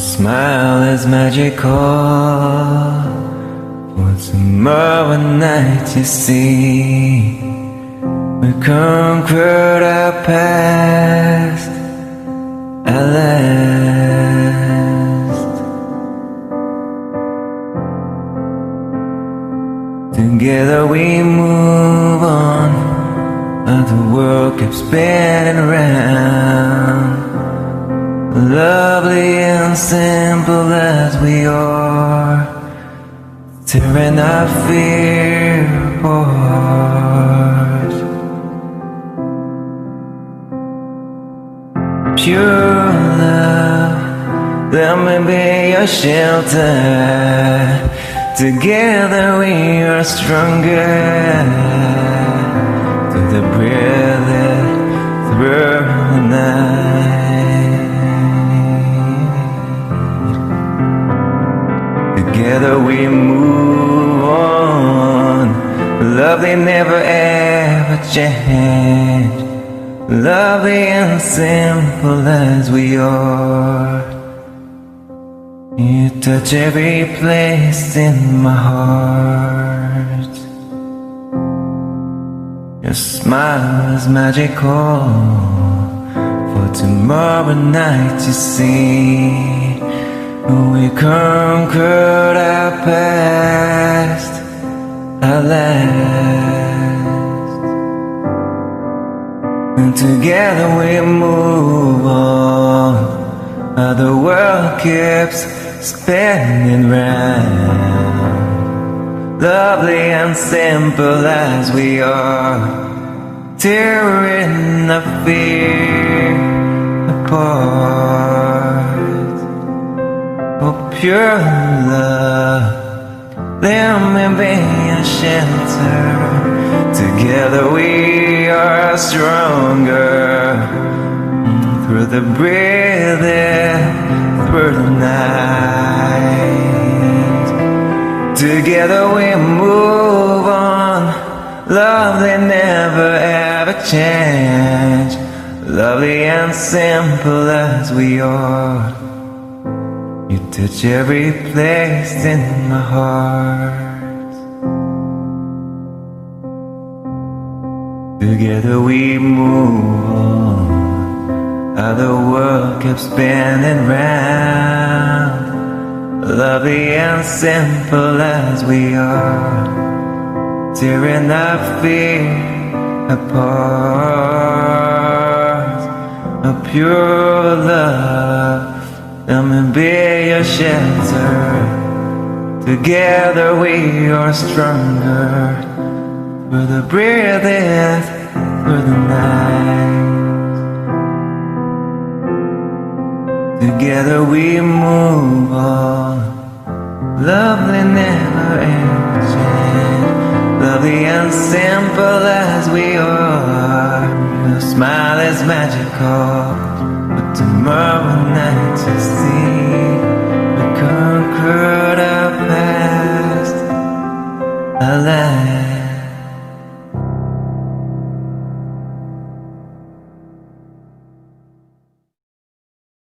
smile is magical. For tomorrow night you see, we conquered our past at last. Together we move on, and the world keeps spinning around. Lovely and simple as we are, tearing our fear apart. Pure love, let me be your shelter. Together we are stronger. Through the breathless, through the night. Together we move on. Love they never ever change. Lovely and simple as we are. You touch every place in my heart. Your smile is magical. For tomorrow night you see, we conquered our past at last. And together we move on. The world keeps spinning round. Lovely and simple as we are, tearing the fear apart. Oh, pure love, let me be a shelter. Together we are stronger. Through the breathing, through the night. Together we move on. Love they never ever change. Lovely and simple as we are. You touch every place in my heart. Together we move on. The world keeps spinning round. Lovely and simple as we are, tearing our fear apart. A pure love, let me be your shelter. Together we are stronger. Through the breathing, through the night. Together we move on. Lovely never ever change. Lovely and simple as we are. Your smile is magical. But tomorrow night you see,